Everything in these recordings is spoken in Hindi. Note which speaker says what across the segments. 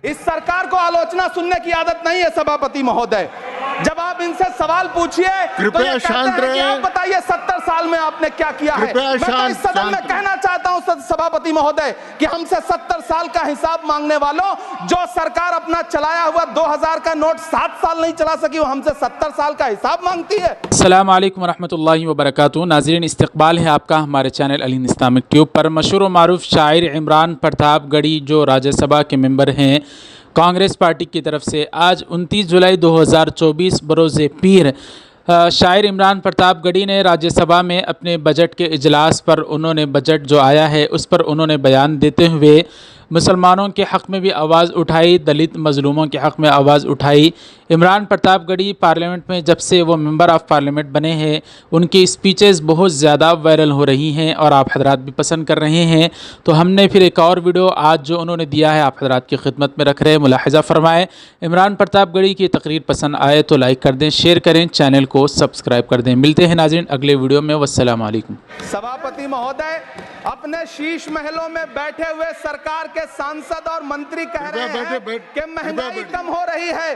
Speaker 1: इस सरकार को आलोचना सुनने की आदत नहीं है सभापति महोदय। जब आप इनसे सवाल पूछिए तो ये कहते हैं कि आप बताइए 70 साल में आपने क्या किया है। मैं तो इस सदन में कहना चाहता हूं सभापति महोदय कि हमसे 70 साल का हिसाब मांगने वालों, जो सरकार अपना चलाया हुआ 2000 का नोट 7 साल नहीं चला सकी, वो हमसे 70 साल का हिसाब मांगती है।
Speaker 2: अस्सलाम वालेकुम रहमतुल्लाहि व बरकातुहू। नाज़रीन, इस्तकबाल है आपका हमारे चैनल अल हिंद इस्लामिक ट्यूब पर। मशहूर व मारूफ शायर इमरान प्रतापगढ़ी जो राज्यसभा के मेंबर हैं कांग्रेस पार्टी की तरफ से, आज 29 जुलाई 2024 बरोज़ पीर शायर इमरान प्रतापगढ़ी ने राज्यसभा में अपने बजट के इजलास पर उन्होंने बजट जो आया है उस पर उन्होंने बयान देते हुए मुसलमानों के हक़ में भी आवाज़ उठाई, दलित मज़लूमों के हक़ में आवाज़ उठाई। इमरान प्रतापगढ़ी पार्लियामेंट में जब से वो मेंबर ऑफ़ पार्लियामेंट बने हैं उनकी स्पीचेस बहुत ज़्यादा वायरल हो रही हैं और आप हजरात भी पसंद कर रहे हैं। तो हमने फिर एक और वीडियो आज जो उन्होंने दिया है आप हजरात की खिदमत में रख रहे हैं, मुलाहिज़ा फरमाएँ। इमरान प्रतापगढ़ी की तकरीर पसंद आए तो लाइक कर दें, शेयर करें, चैनल को सब्सक्राइब कर दें। मिलते हैं नाज़रीन अगले वीडियो में। वस्सलाम अलैकुम।
Speaker 1: सभापति महोदय, अपने शीश महलों में बैठे हुए सरकार के सांसद और मंत्री कह रहे हैं कि महंगाई कम हो रही है।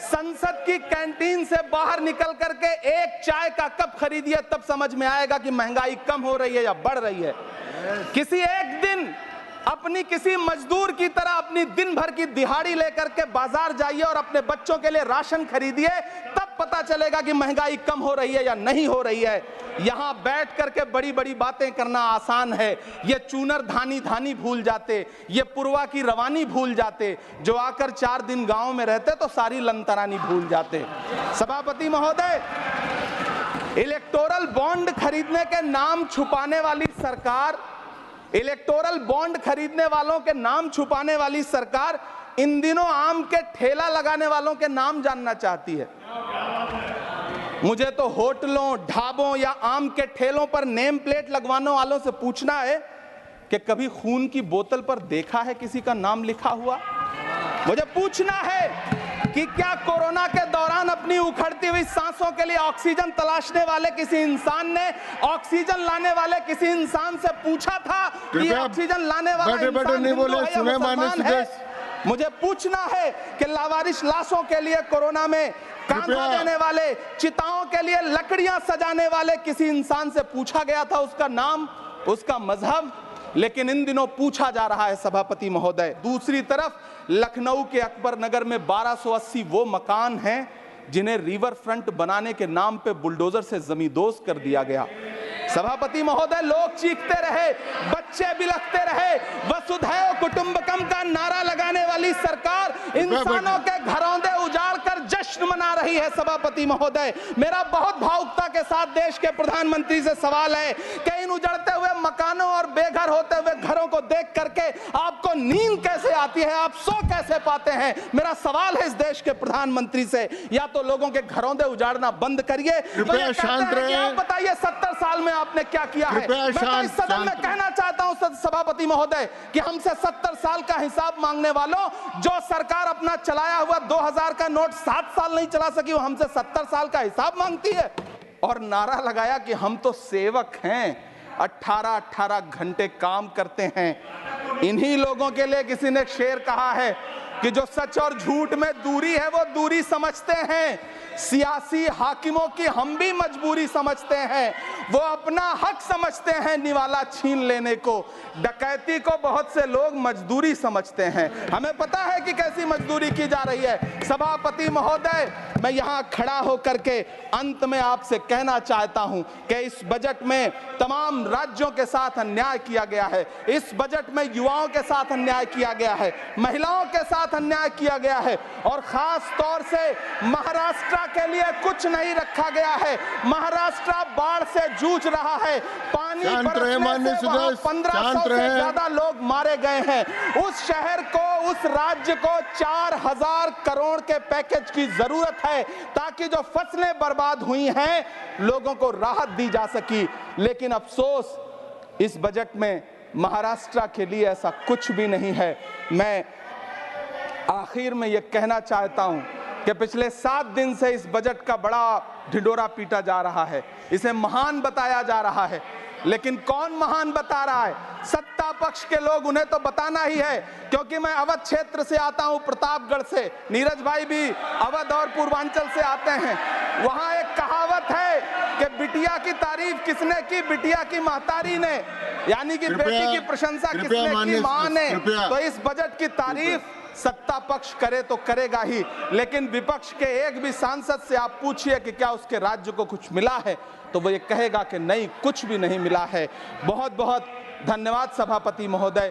Speaker 1: संसद की कैंटीन से बाहर निकल करके एक चाय का कप खरीदिए, तब समझ में आएगा कि महंगाई कम हो रही है या बढ़ रही है। किसी एक दिन अपनी किसी मजदूर की तरह अपनी दिन भर की दिहाड़ी लेकर के बाजार जाइए और अपने बच्चों के लिए राशन खरीदिए, तब पता चलेगा कि महंगाई कम हो रही है या नहीं हो रही है। यहां बैठ करके बड़ी बड़ी बातें करना आसान है। ये चूनर धानी धानी भूल जाते, ये पुरवा की रवानी भूल जाते, जो आकर 4 दिन गांव में रहते तो सारी लंतरानी भूल जाते। सभापति महोदय, इलेक्टोरल बॉन्ड खरीदने के नाम छुपाने वाली सरकार, इलेक्टोरल बॉन्ड खरीदने वालों के नाम छुपाने वाली सरकार इन दिनों आम के ठेला लगाने वालों के नाम जानना चाहती है। मुझे तो होटलों, ढाबों या आम के ठेलों पर नेम प्लेट लगवाने वालों से पूछना है कि कभी खून की बोतल पर देखा है किसी का नाम लिखा हुआ? मुझे पूछना है कि क्या कोरोना के दौरान अपनी उखड़ती हुई सांसों के लिए ऑक्सीजन तलाशने वाले किसी इंसान ने ऑक्सीजन लाने वाले किसी इंसान से पूछा था कि ऑक्सीजन लाने वाला इंसान मुसलमान है? मुझे पूछना है कि लावारिश लाशों के लिए कोरोना में कांधा देने वाले, चिताओं के लिए लकड़ियां सजाने वाले किसी इंसान से पूछा गया था उसका नाम, उसका मजहब? लेकिन इन दिनों पूछा जा रहा है सभापति महोदय। दूसरी तरफ लखनऊ के अकबर नगर में 1280 वो मकान हैं जिन्हें रिवर फ्रंट बनाने के नाम पे बुलडोजर से जमींदोज कर दिया गया। सभापति महोदय, लोग चीखते रहे, बच्चे बिलखते रहे, वसुधैव कुटुंबकम का नारा लगाने वाली सरकार इंसानों के घरौंदे उजाड़ कर जश्न मना रही है। सभापति महोदय, मेरा बहुत भावुकता के साथ देश के प्रधानमंत्री से सवाल है कि इन उजड़ते हुए मकानों और बेघर होते हुए घरों को देख करके आपको नींद कैसे आती है, आप सो कैसे पाते हैं? मेरा सवाल है इस देश के प्रधानमंत्री से, या तो लोगों के घरौंदे उजाड़ना बंद करिए, तो ये शांत रहिए, आप बताइए 70 साल में आपने क्या किया है। मैं तो इस सदन में कहना चाहता हूं सभापति महोदय कि हमसे 70 साल का हिसाब मांगने वालों, जो सरकार अपना चलाया हुआ 2000 का नोट 7 साल नहीं चला सकी, वो हमसे 70 साल का हिसाब मांगती है। और नारा लगाया कि हम तो सेवक हैं, 18-18 घंटे काम करते हैं। इन्हीं लोगों के लिए किसी ने शेर कहा है कि जो सच और झूठ में दूरी है वो दूरी समझते हैं, सियासी हाकिमों की हम भी मजबूरी समझते हैं, वो अपना हक समझते हैं निवाला छीन लेने को, डकैती को बहुत से लोग मजदूरी समझते हैं। हमें पता है कि कैसी मजदूरी की जा रही है। सभापति महोदय, मैं यहाँ खड़ा होकर के अंत में आपसे कहना चाहता हूँ कि इस बजट में तमाम राज्यों के साथ अन्याय किया गया है। इस बजट में युवाओं के साथ अन्याय किया गया है, महिलाओं के साथ अन्याय किया गया है, और खास तौर से महाराष्ट्र के लिए कुछ नहीं रखा गया है। महाराष्ट्र बाढ़ से जूझ रहा है, पानी बरसने से 1500 से ज्यादा लोग मारे गए हैं। उस शहर को, उस राज्य को 4000 करोड़ के पैकेज की जरूरत है ताकि जो फसलें बर्बाद हुई हैं लोगों को राहत दी जा सकी। लेकिन अफसोस, इस बजट में महाराष्ट्र के लिए ऐसा कुछ भी नहीं है। मैं आखिर में यह कहना चाहता हूं कि पिछले 7 दिन से इस बजट का बड़ा ढिंढोरा पीटा जा रहा है, इसे महान बताया जा रहा है। लेकिन कौन महान बता रहा है? सत्ता पक्ष के लोग, उन्हें तो बताना ही है, क्योंकि मैं अवध क्षेत्र से आता हूं, प्रतापगढ़ से, नीरज भाई भी अवध और पूर्वांचल से आते हैं। वहां एक कहावत है कि बिटिया की तारीफ किसने की? बिटिया की महतारी ने, यानी कि बेटी की प्रशंसा किसने की? मां ने। तो इस बजट की तारीफ सत्ता पक्ष करे तो करेगा ही, लेकिन विपक्ष के एक भी सांसद से आप पूछिए कि क्या उसके राज्य को कुछ मिला है, तो वो ये कहेगा कि नहीं, कुछ भी नहीं मिला है। बहुत बहुत धन्यवाद सभापति महोदय।